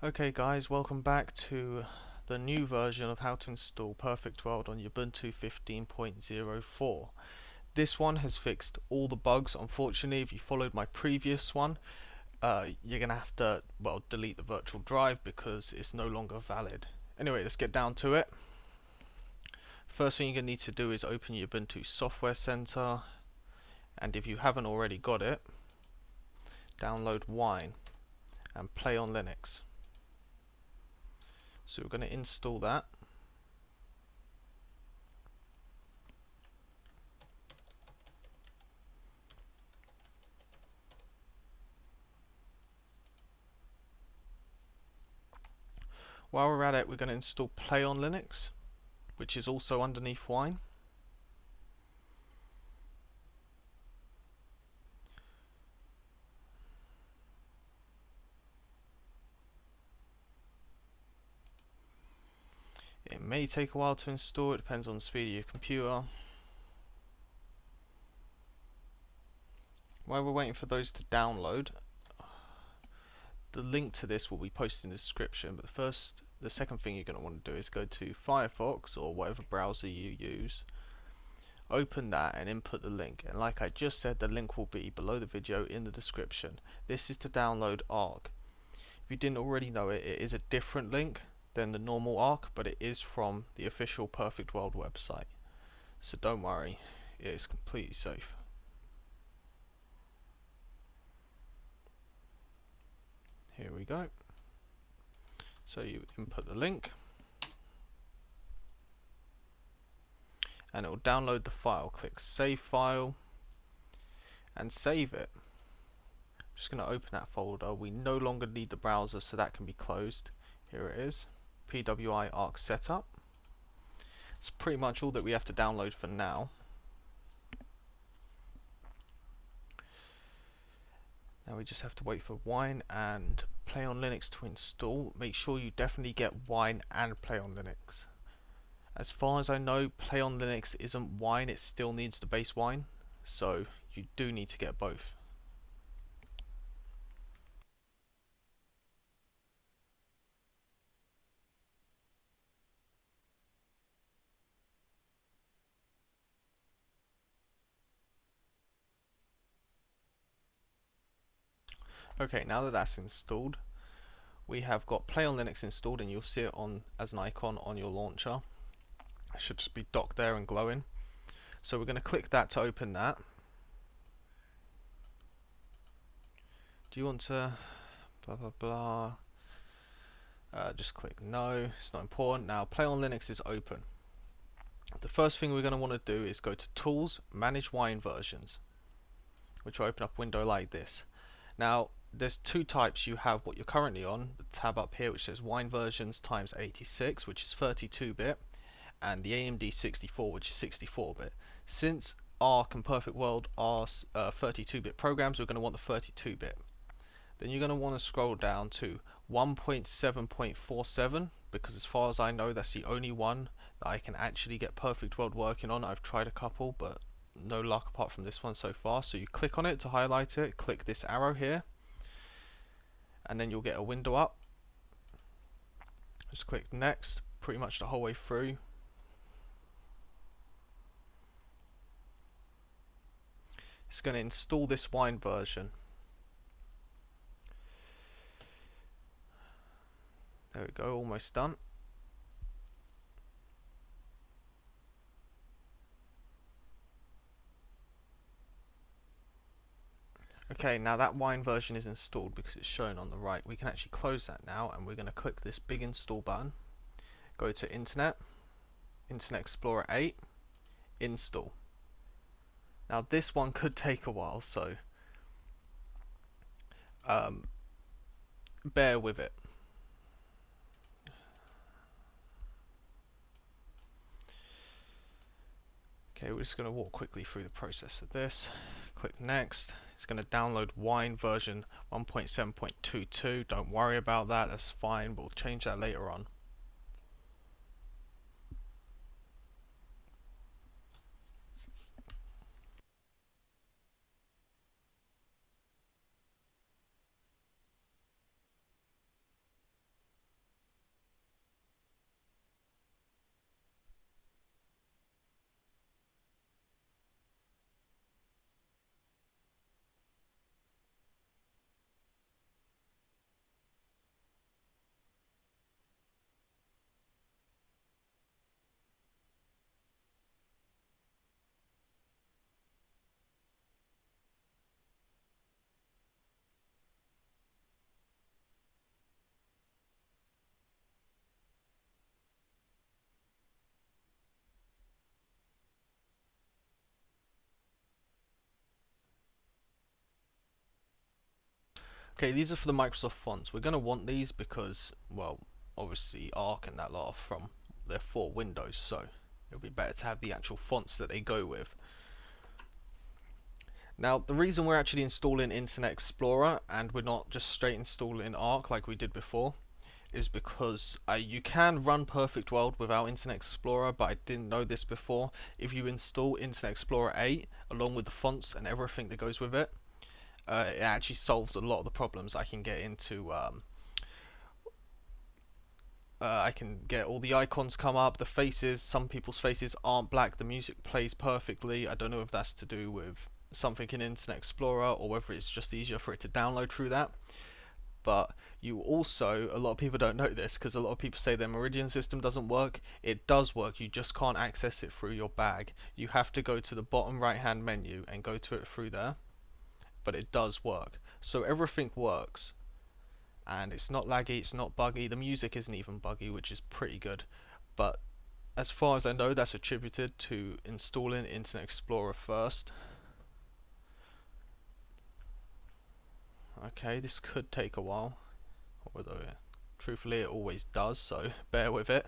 Okay guys, welcome back to the new version of how to install Perfect World on Ubuntu 15.04. This one has fixed all the bugs. Unfortunately, if you followed my previous one, you're going to have to, delete the virtual drive because it's no longer valid. Anyway, let's get down to it. First thing you're going to need to do is open your Ubuntu Software Center, and if you haven't already got it, download Wine and PlayOnLinux. So we're going to install that. While we're at it, we're going to install PlayOnLinux, which is also underneath Wine. It may take a while to install, it depends on the speed of your computer. While we're waiting for those to download, the link to this will be posted in the description, but the second thing you're going to want to do is go to Firefox or whatever browser you use, open that and input the link, and like I just said, the link will be below the video in the description. This is to download ARC. If you didn't already know it, it is a different link than the normal ARC, but it is from the official Perfect World website, so don't worry, it is completely safe. Here we go. So you input the link and it will download the file. Click Save File and save it. I'm just going to open that folder. We no longer need the browser, so that can be closed. Here it is, PWI ARC Setup. It's pretty much all that we have to download for now. Now we just have to wait for Wine and PlayOnLinux to install. Make sure you definitely get Wine and PlayOnLinux. As far as I know, PlayOnLinux isn't Wine, it still needs the base Wine, so you do need to get both. Okay, now that that's installed, we have got PlayOnLinux installed, and you'll see it on as an icon on your launcher. It should just be docked there and glowing. So we're going to click that to open that. Do you want to blah blah blah? Just click no, it's not important. Now PlayOnLinux is open. The first thing we're going to want to do is go to Tools, Manage Wine Versions, which will open up a window like this. Now there's two types. You have what you're currently on, the tab up here which says Wine Versions times 86, which is 32-bit, and the AMD 64, which is 64-bit. Since ARC and Perfect World are 32-bit programs, we're going to want the 32-bit. Then you're going to want to scroll down to 1.7.47, because as far as I know, that's the only one that I can actually get Perfect World working on. I've tried a couple, but no luck apart from this one so far. So you click on it to highlight it, click this arrow here, and then you'll get a window up. Just click next, pretty much the whole way through. It's going to install this Wine version. There we go, almost done. Okay, now that Wine version is installed because it's shown on the right. We can actually close that now, and we're going to click this big install button. Go to Internet Explorer 8, install. Now this one could take a while, so bear with it. Okay, we're just going to walk quickly through the process of this. Click next. It's going to download Wine version 1.7.22. Don't worry about that, that's fine, we'll change that later on. Okay, these are for the Microsoft fonts. We're going to want these because, well, obviously Arc and that lot are from they're for Windows, so it'll be better to have the actual fonts that they go with. Now, the reason we're actually installing Internet Explorer and we're not just straight installing Arc like we did before is because you can run Perfect World without Internet Explorer, but I didn't know this before. If you install Internet Explorer 8 along with the fonts and everything that goes with it, it actually solves a lot of the problems. I can get into I can get all the icons come up, the faces, some people's faces aren't black, the music plays perfectly. I don't know if that's to do with something in Internet Explorer or whether it's just easier for it to download through that. But you also, a lot of people don't know this because a lot of people say their Meridian system doesn't work. It does work, you just can't access it through your bag. You have to go to the bottom right hand menu and go to it through there, but it does work. So everything works. And it's not laggy, it's not buggy, the music isn't even buggy, which is pretty good. But as far as I know, that's attributed to installing Internet Explorer first. Okay, this could take a while, although truthfully it always does, so bear with it.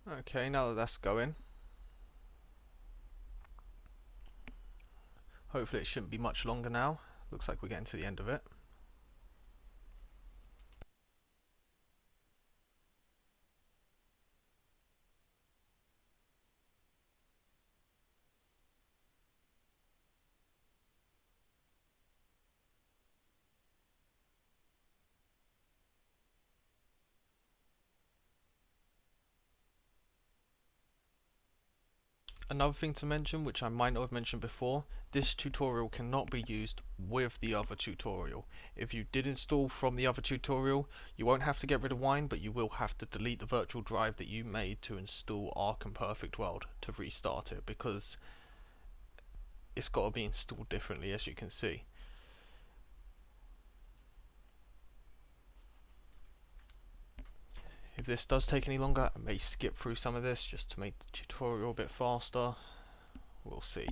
Okay, now that that's going, hopefully it shouldn't be much longer now. Looks like we're getting to the end of it. Another thing to mention, which I might not have mentioned before, this tutorial cannot be used with the other tutorial. If you did install from the other tutorial, you won't have to get rid of Wine, but you will have to delete the virtual drive that you made to install Arc and Perfect World to restart it, because it's got to be installed differently, as you can see. If this does take any longer, I may skip through some of this just to make the tutorial a bit faster. We'll see.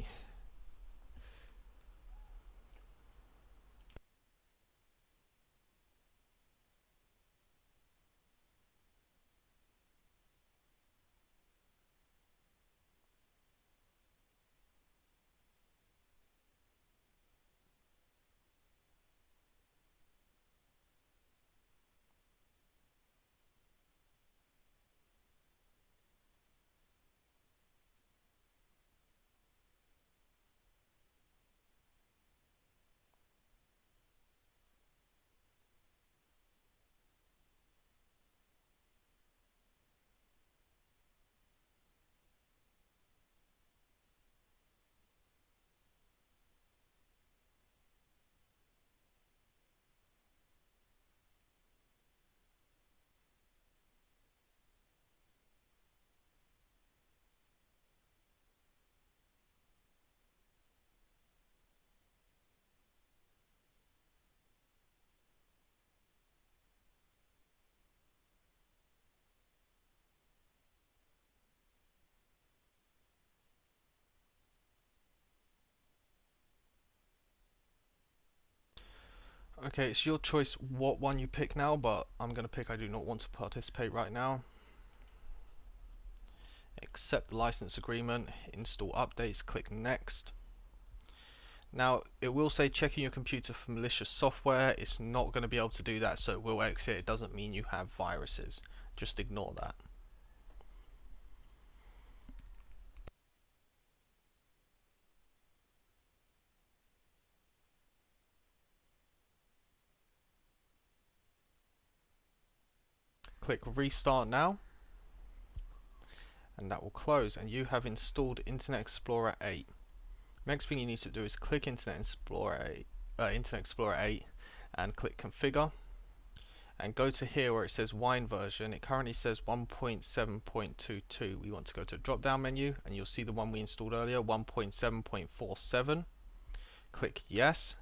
Okay, it's your choice what one you pick now, but I'm going to pick I do not want to participate right now. Accept license agreement, install updates, click next. Now it will say checking your computer for malicious software. It's not going to be able to do that, so it will exit. It doesn't mean you have viruses. Just ignore that. Click restart now, and that will close, and you have installed Internet Explorer 8. Next thing you need to do is click Internet Explorer 8 and click configure, and go to here where it says Wine version. It currently says 1.7.22. We want to go to the drop down menu, and you'll see the one we installed earlier, 1.7.47. Click yes.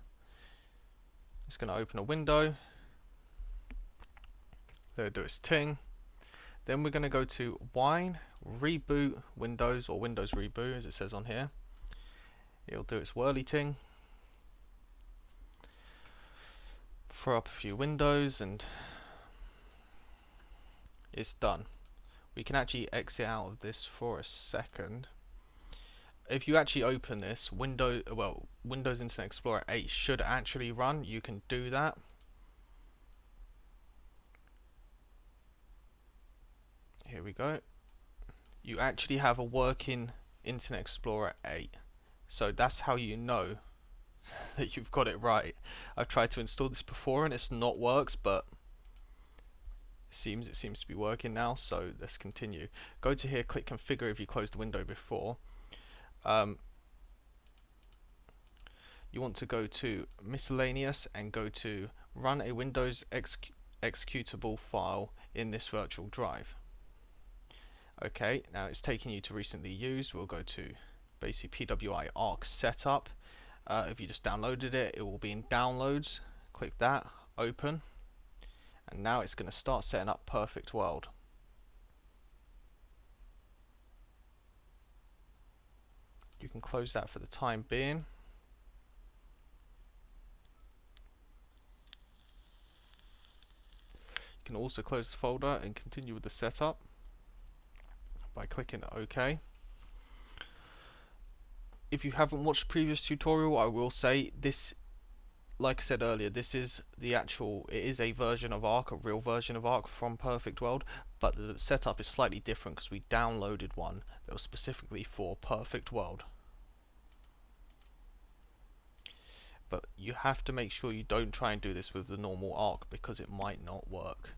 It's going to open a window. Let it do its thing. Then we're going to go to Wine, reboot Windows, or Windows reboot as it says on here. It'll do its whirly thing. Throw up a few windows and it's done. We can actually exit out of this for a second. If you actually open this, Windows Internet Explorer 8 should actually run. You can do that. Here we go. You actually have a working Internet Explorer 8. So that's how you know that you've got it right. I've tried to install this before and it's not works, but it seems to be working now, so let's continue. Go to here, click configure if you closed the window before. You want to go to miscellaneous and go to run a Windows executable file in this virtual drive. Okay, now it's taking you to recently used. We'll go to basically PWI Arc setup. If you just downloaded it, it will be in downloads. Click that, open, and now it's going to start setting up Perfect World. You can close that for the time being. You can also close the folder and continue with the setup by clicking OK. If you haven't watched the previous tutorial, I will say this, like I said earlier, this is the actual, it is a version of Arc, a real version of Arc from Perfect World, but the setup is slightly different because we downloaded one that was specifically for Perfect World. But you have to make sure you don't try and do this with the normal Arc because it might not work.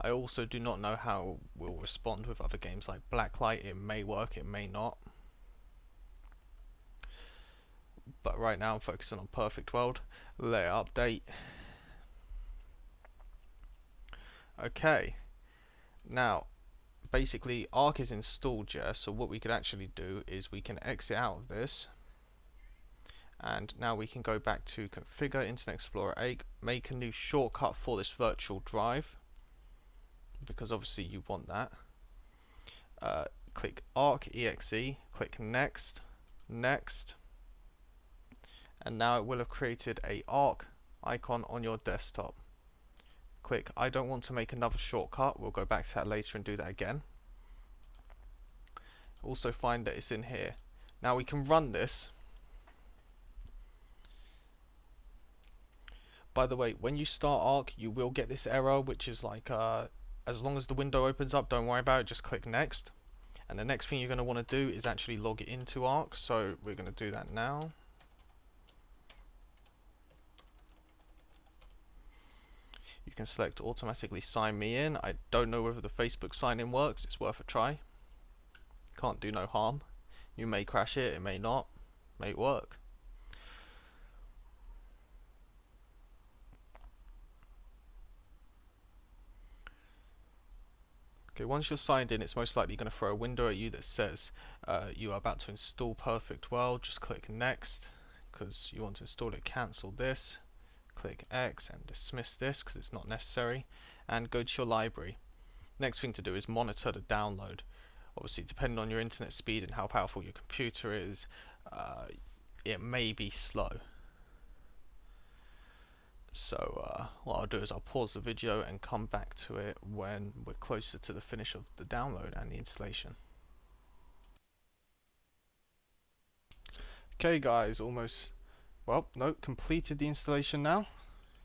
I also do not know how it will respond with other games like Blacklight. It may work, it may not. But right now I'm focusing on Perfect World. Let it update. Okay, now basically Arc is installed, yeah, so what we could actually do is we can exit out of this, and now we can go back to configure Internet Explorer 8, make a new shortcut for this virtual drive, because obviously you want that. Click Arc exe, click next, next, and now it will have created a Arc icon on your desktop. Click I don't want to make another shortcut. We'll go back to that later and do that again. Also find that it's in here. Now we can run this. By the way, when you start Arc, you will get this error, which is like as long as the window opens up, don't worry about it, just click next. And the next thing you're going to want to do is actually log it into Arc, so we're going to do that now. You can select automatically sign me in. I don't know whether the Facebook sign in works, it's worth a try. Can't do no harm. You may crash it, it may not, may work. Okay, once you're signed in, it's most likely going to throw a window at you that says you are about to install Perfect World. Just click next because you want to install it. Cancel this. Click X and dismiss this because it's not necessary, and go to your library. Next thing to do is monitor the download. Obviously, depending on your internet speed and how powerful your computer is, it may be slow. So what I'll do is I'll pause the video and come back to it when we're closer to the finish of the download and the installation. Okay guys, almost Well, no, completed the installation now.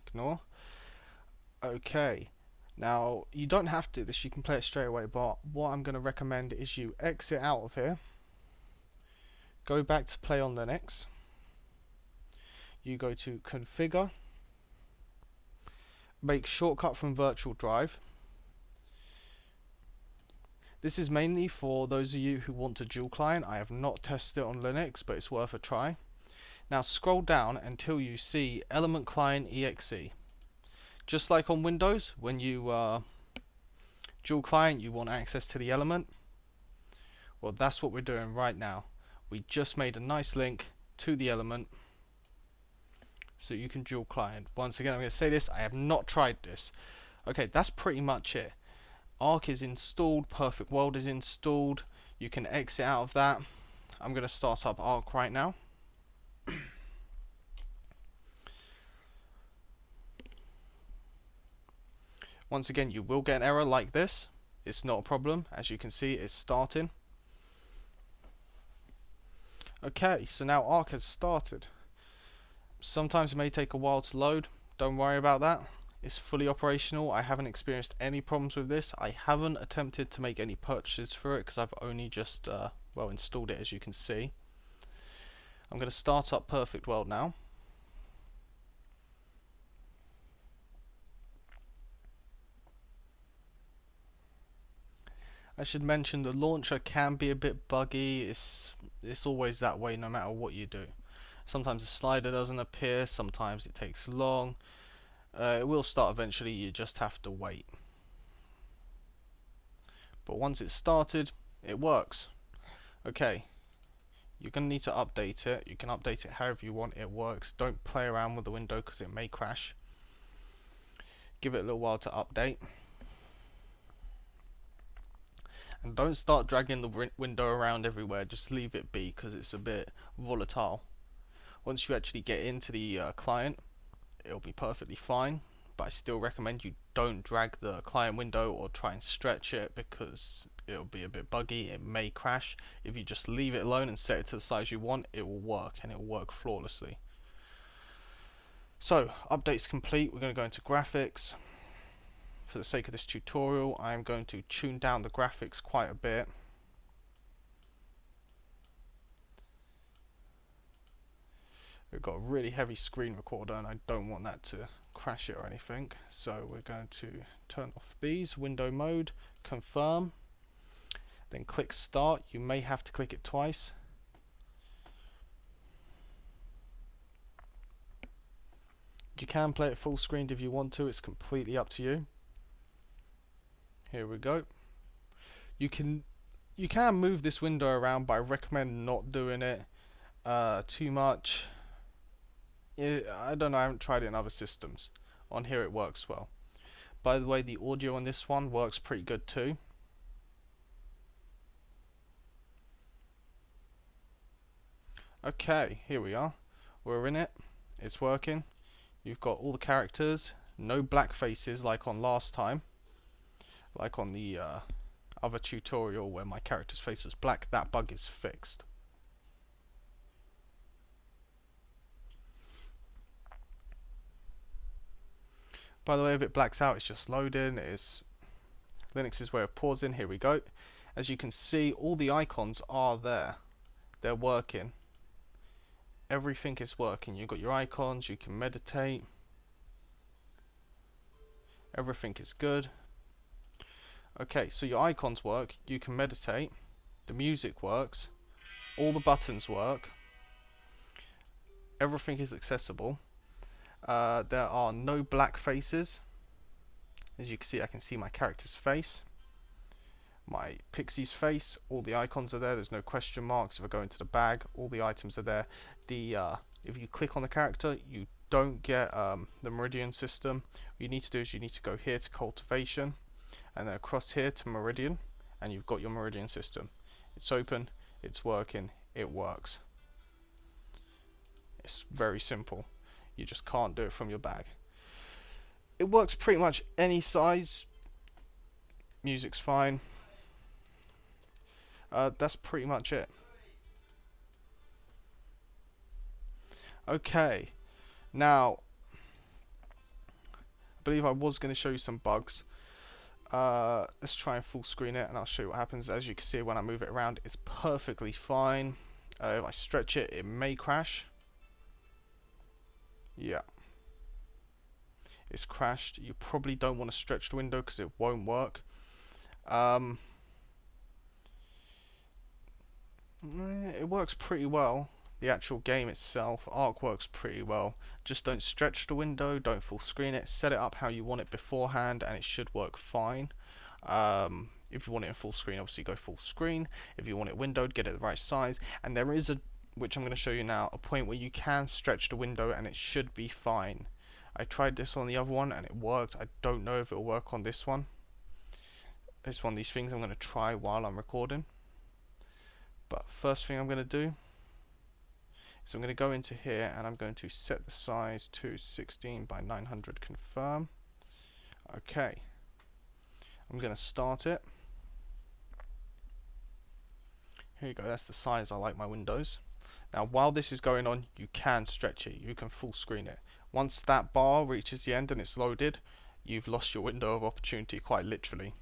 Ignore. Okay. Now, you don't have to do this, you can play it straight away, but what I'm going to recommend is you exit out of here, go back to PlayOnLinux, you go to Configure, make shortcut from virtual drive. This is mainly for those of you who want to dual client. I have not tested it on Linux, but it's worth a try. Now scroll down until you see Element Client EXE. Just like on Windows, when you dual client, you want access to the element. Well, that's what we're doing right now. We just made a nice link to the element so you can dual client. Once again, I'm going to say this, I have not tried this. Okay, that's pretty much it. Arc is installed, Perfect World is installed. You can exit out of that. I'm going to start up Arc right now. Once again, you will get an error like this. It's not a problem. As you can see, it's starting. Okay, so now Arc has started. Sometimes it may take a while to load. Don't worry about that. It's fully operational. I haven't experienced any problems with this. I haven't attempted to make any purchases for it because I've only just well, installed it, as you can see. I'm going to start up Perfect World now. I should mention the launcher can be a bit buggy. It's always that way no matter what you do. Sometimes the slider doesn't appear, sometimes it takes long. It will start eventually, you just have to wait. But once it's started, it works. Okay, you're going to need to update it. You can update it however you want, it works. Don't play around with the window because it may crash. Give it a little while to update. And don't start dragging the window around everywhere, just leave it be because it's a bit volatile. Once you actually get into the client, it'll be perfectly fine, but I still recommend you don't drag the client window or try and stretch it because it'll be a bit buggy, it may crash. If you just leave it alone and set it to the size you want, it will work and it will work flawlessly. So, update's complete. We're going to go into graphics. For the sake of this tutorial, I'm going to tune down the graphics quite a bit. We've got a really heavy screen recorder and I don't want that to crash it or anything, so we're going to turn off these, window mode, confirm, then click start. You may have to click it twice. You can play it full screen if you want to, it's completely up to you. Here we go. You can move this window around, but I recommend not doing it too much. I don't know, I haven't tried it in other systems. On here it works well. By the way, the audio on this one works pretty good too. Okay, here we are. We're in it. It's working. You've got all the characters. No black faces like on last time. Like on the other tutorial where my character's face was black. That bug is fixed. By the way, if it blacks out, it's just loading. It's Linux's way of pausing. Here we go. As you can see, all the icons are there. They're working. Everything is working. You've got your icons, you can meditate. Everything is good. Okay, so your icons work, you can meditate, the music works, all the buttons work, everything is accessible. There are no black faces. As you can see, I can see my character's face, my pixie's face, all the icons are there, there's no question marks. If I go into the bag, all the items are there. If you click on the character, you don't get the meridian system. What you need to do is you need to go here to cultivation and then across here to meridian, and you've got your meridian system. It's open, it's working, it works. It's very simple. You just can't do it from your bag. It works pretty much any size. Music's fine. That's pretty much it. Okay, now I believe I was going to show you some bugs. Let's try and full screen it and I'll show you what happens. As you can see, when I move it around, it's perfectly fine. If I stretch it, it may crash. Yeah, it's crashed. You probably don't want to stretch the window because it won't work. It works pretty well. The actual game itself, Arc, works pretty well. Just don't stretch the window, don't full screen it, set it up how you want it beforehand and it should work fine. If you want it in full screen, obviously go full screen. If you want it windowed, get it the right size. And there is a, which I'm going to show you now, a point where you can stretch the window and it should be fine. I tried this on the other one and it worked. I don't know if it'll work on this one. It's one of these things I'm going to try while I'm recording. But first thing I'm going to do is I'm going to go into here and I'm going to set the size to 16 by 900, confirm. Okay, I'm going to start it. Here you go, that's the size I like my windows. Now while this is going on, you can stretch it, you can full screen it. Once that bar reaches the end and it's loaded, you've lost your window of opportunity, quite literally.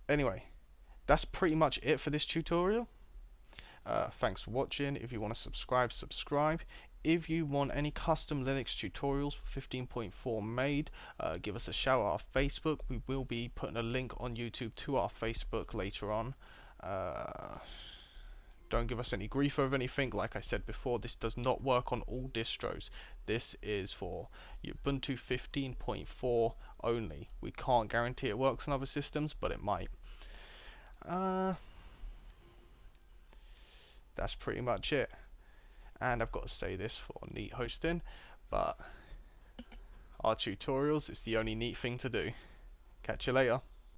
Anyway, that's pretty much it for this tutorial. Thanks for watching. If you want to subscribe, subscribe. If you want any custom Linux tutorials for 15.4 made, give us a shout out on Facebook. We will be putting a link on YouTube to our Facebook later on. Don't give us any grief over anything. Like I said before, this does not work on all distros. This is for Ubuntu 15.4 only. We can't guarantee it works on other systems, but it might. That's pretty much it. And I've got to say this for N.E.E.T hosting, but our tutorials is the only neat thing to do. Catch you later.